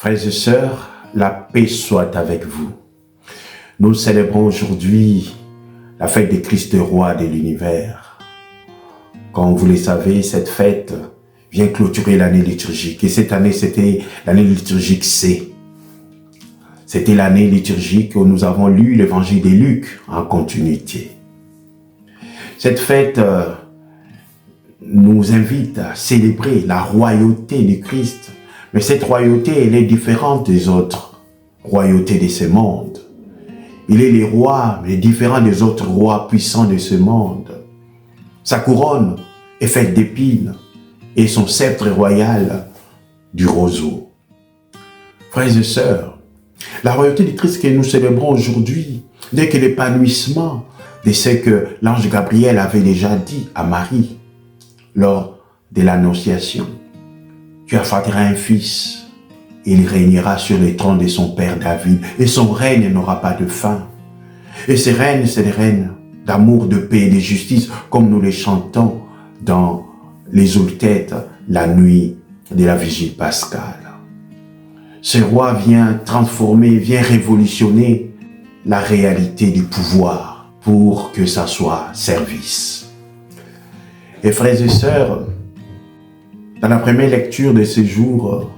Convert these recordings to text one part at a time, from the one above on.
Frères et sœurs, la paix soit avec vous. Nous célébrons aujourd'hui la fête du Christ roi de l'univers. Comme vous le savez, cette fête vient clôturer l'année liturgique. Et cette année, c'était l'année liturgique C. C'était l'année liturgique où nous avons lu l'évangile de Luc en continuité. Cette fête nous invite à célébrer la royauté du Christ. Mais cette royauté, elle est différente des autres royautés de ce monde. Il est le roi, mais différent des autres rois puissants de ce monde. Sa couronne est faite d'épines et son sceptre royal du roseau. Frères et sœurs, la royauté du Christ que nous célébrons aujourd'hui n'est que l'épanouissement de ce que l'ange Gabriel avait déjà dit à Marie lors de l'annonciation. Tu enfanteras un fils, et il régnera sur le trône de son père David, et son règne n'aura pas de fin. Et ces règnes, c'est des règnes d'amour, de paix et de justice, comme nous les chantons dans les octètes la nuit de la Vigile pascale. Ce roi vient transformer, vient révolutionner la réalité du pouvoir pour que ça soit service. Et frères et sœurs, dans la première lecture de ce jour,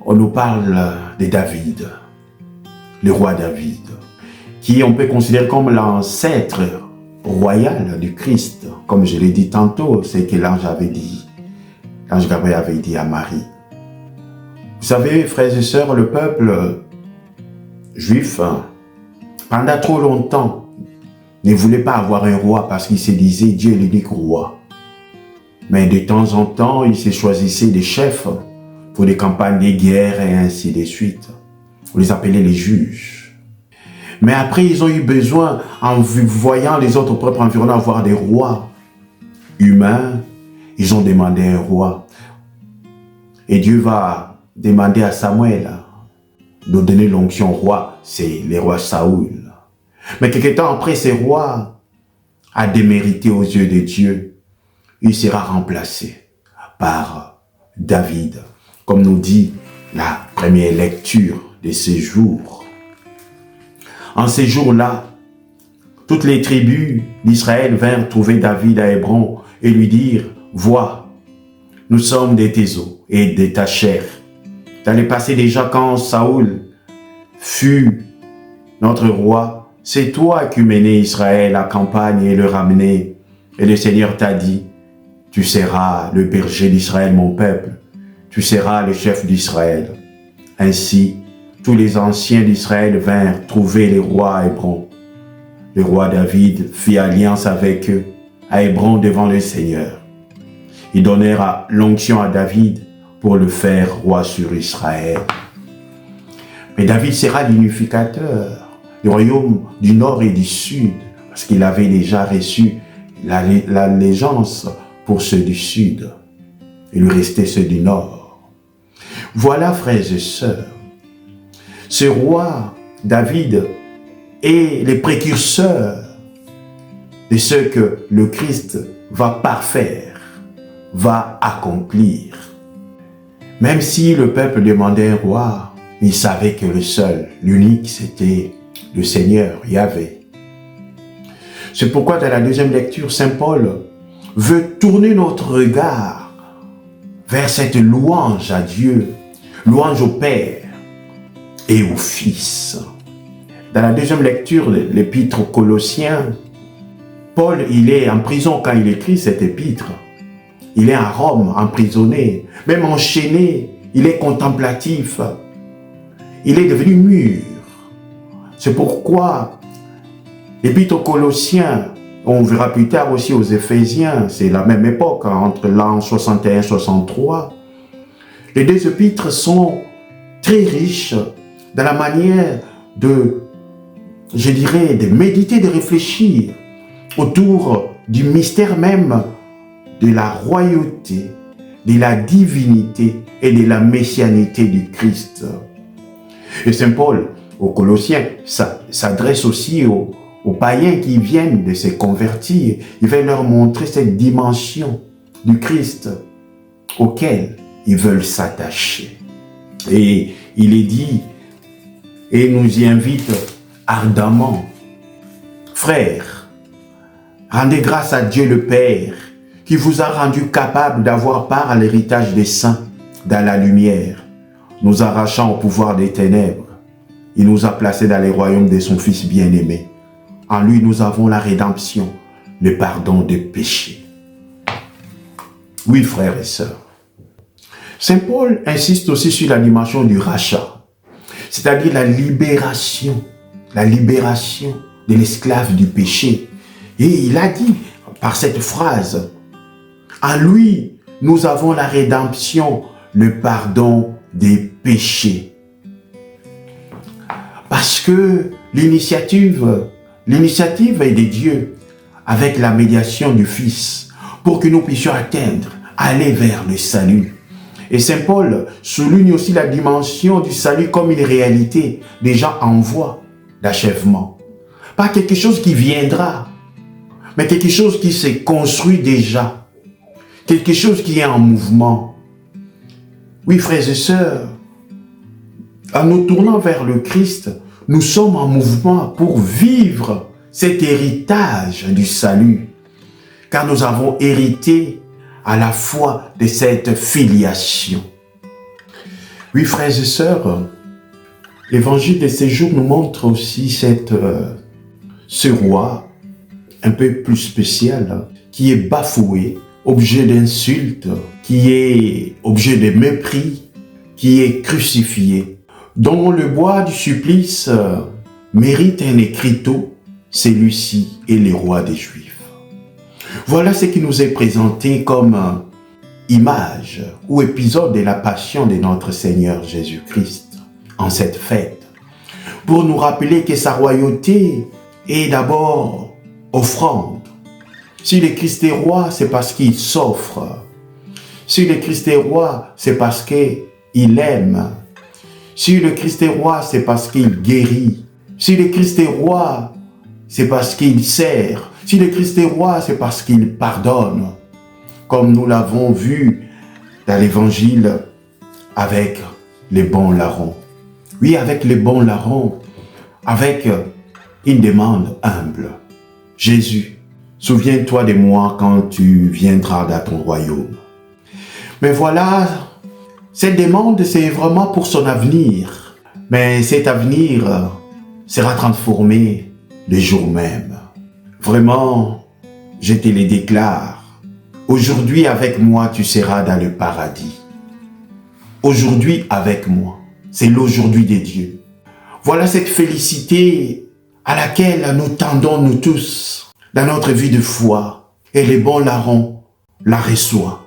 on nous parle de David, le roi David, qui on peut considérer comme l'ancêtre royal du Christ. Comme je l'ai dit tantôt, c'est que l'ange Gabriel avait dit à Marie. Vous savez, frères et sœurs, le peuple juif, pendant trop longtemps, ne voulait pas avoir un roi parce qu'il se disait Dieu est l'unique roi. Mais de temps en temps, ils se choisissaient des chefs pour des campagnes de guerre et ainsi de suite. On les appelait les juges. Mais après, ils ont eu besoin, en voyant les autres peuples environnants avoir des rois humains, ils ont demandé un roi. Et Dieu va demander à Samuel de donner l'onction roi, c'est le roi Saoul. Mais quelque temps après, ce roi a démérité aux yeux de Dieu. Il sera remplacé par David, comme nous dit la première lecture de ce jour. En ces jours-là, toutes les tribus d'Israël vinrent trouver David à Hébron et lui dire « Vois, nous sommes de tes os et de ta chair. Dans le passé déjà, quand Saoul fut notre roi, c'est toi qui menais Israël à campagne et le ramenais. Et le Seigneur t'a dit, tu seras le berger d'Israël, mon peuple. Tu seras le chef d'Israël. » Ainsi, tous les anciens d'Israël vinrent trouver les rois à Hébron. Le roi David fit alliance avec eux à Hébron devant le Seigneur. Ils donnèrent l'onction à David pour le faire roi sur Israël. Mais David sera l'unificateur du royaume du nord et du sud, parce qu'il avait déjà reçu l'allégeance pour ceux du sud. Il lui restait ceux du nord. Voilà, frères et sœurs, ce roi David est le précurseur de ce que le Christ va parfaire, va accomplir. Même si le peuple demandait un roi, il savait que le seul, l'unique, c'était le Seigneur, Yahvé. C'est pourquoi dans la deuxième lecture, Saint Paul veut tourner notre regard vers cette louange à Dieu, louange au Père et au Fils. Dans la deuxième lecture de l'épître aux Colossiens, Paul, il est en prison quand il écrit cette épître. Il est à Rome, emprisonné, même enchaîné, il est contemplatif. Il est devenu mûr. C'est pourquoi l'épître aux Colossiens, on verra plus tard aussi aux Éphésiens, c'est la même époque, entre l'an 61 et 63. Les deux épîtres sont très riches dans la manière de, je dirais, de méditer, de réfléchir autour du mystère même de la royauté, de la divinité et de la messianité du Christ. Et Saint Paul, aux Colossiens, s'adresse aussi aux païens qui viennent de se convertir. Il va leur montrer cette dimension du Christ auquel ils veulent s'attacher. Et il est dit, et nous y invite ardemment. Frères, rendez grâce à Dieu le Père, qui vous a rendu capable d'avoir part à l'héritage des saints dans la lumière, nous arrachant au pouvoir des ténèbres. Il nous a placés dans les royaumes de son Fils bien-aimé. En lui, nous avons la rédemption, le pardon des péchés. Oui, frères et sœurs. Saint Paul insiste aussi sur la dimension du rachat, c'est-à-dire la libération de l'esclave du péché. Et il a dit par cette phrase, en lui, nous avons la rédemption, le pardon des péchés. Parce que l'initiative est de Dieu avec la médiation du Fils pour que nous puissions aller vers le salut. Et Saint Paul souligne aussi la dimension du salut comme une réalité déjà en voie d'achèvement. Pas quelque chose qui viendra, mais quelque chose qui s'est construit déjà. Quelque chose qui est en mouvement. Oui, frères et sœurs, en nous tournant vers le Christ, nous sommes en mouvement pour vivre cet héritage du salut. Car nous avons hérité à la fois de cette filiation. Oui, frères et sœurs, l'évangile de ces jours nous montre aussi ce roi un peu plus spécial, qui est bafoué, objet d'insultes, qui est objet de mépris, qui est crucifié, dont le bois du supplice mérite un écriteau, celui-ci est le roi des Juifs. Voilà ce qui nous est présenté comme image ou épisode de la passion de notre Seigneur Jésus-Christ en cette fête, pour nous rappeler que sa royauté est d'abord offrande. Si le Christ est roi, c'est parce qu'il s'offre. Si le Christ est roi, c'est parce qu'il aime. Si le Christ est roi, c'est parce qu'il guérit. Si le Christ est roi, c'est parce qu'il sert. Si le Christ est roi, c'est parce qu'il pardonne. Comme nous l'avons vu dans l'évangile avec les bons larrons. Oui, avec les bons larrons, avec une demande humble. Jésus, souviens-toi de moi quand tu viendras dans ton royaume. Mais voilà, cette demande, c'est vraiment pour son avenir. Mais cet avenir sera transformé le jour même. Vraiment, je te le déclare. Aujourd'hui avec moi, tu seras dans le paradis. Aujourd'hui avec moi, c'est l'aujourd'hui de Dieu. Voilà cette félicité à laquelle nous tendons nous tous dans notre vie de foi. Et les bons larrons la reçoivent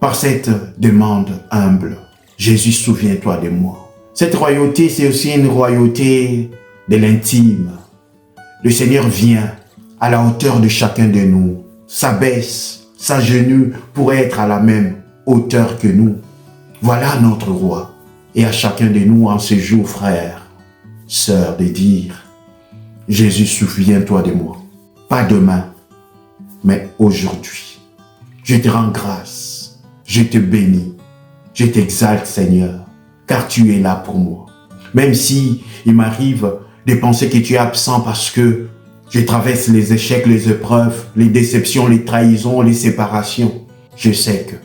par cette demande humble. Jésus, souviens-toi de moi. Cette royauté, c'est aussi une royauté de l'intime. Le Seigneur vient à la hauteur de chacun de nous, s'abaisse, s'agenouille pour être à la même hauteur que nous. Voilà notre roi. Et à chacun de nous en ce jour, frères, sœurs, de dire, Jésus, souviens-toi de moi. Pas demain, mais aujourd'hui. Je te rends grâce, je te bénis, je t'exalte, Seigneur, car tu es là pour moi. Même si il m'arrive de penser que tu es absent parce que je traverse les échecs, les épreuves, les déceptions, les trahisons, les séparations. Je sais que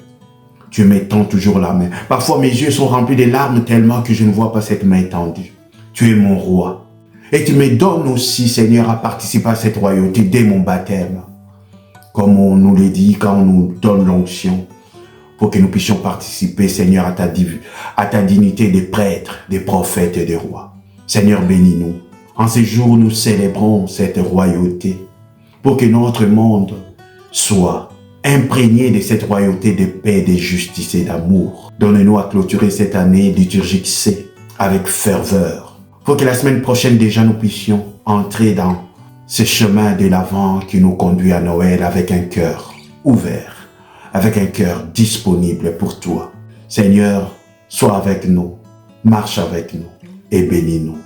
tu m'étends toujours la main. Parfois, mes yeux sont remplis de larmes tellement que je ne vois pas cette main tendue. Tu es mon roi. Et tu me donnes aussi, Seigneur, à participer à cette royauté dès mon baptême. Comme on nous le dit quand on nous donne l'onction, pour que nous puissions participer, Seigneur, à ta dignité de prêtre, de prophète et de roi. Seigneur, bénis-nous. En ces jours, nous célébrons cette royauté pour que notre monde soit imprégné de cette royauté de paix, de justice et d'amour. Donne-nous à clôturer cette année liturgique C avec ferveur, pour que la semaine prochaine déjà nous puissions entrer dans ce chemin de l'Avent qui nous conduit à Noël avec un cœur ouvert, avec un cœur disponible pour toi. Seigneur, sois avec nous, marche avec nous et bénis-nous.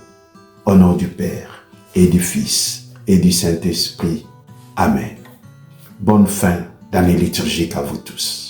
Au nom du Père et du Fils et du Saint-Esprit. Amen. Bonne fin d'année liturgique à vous tous.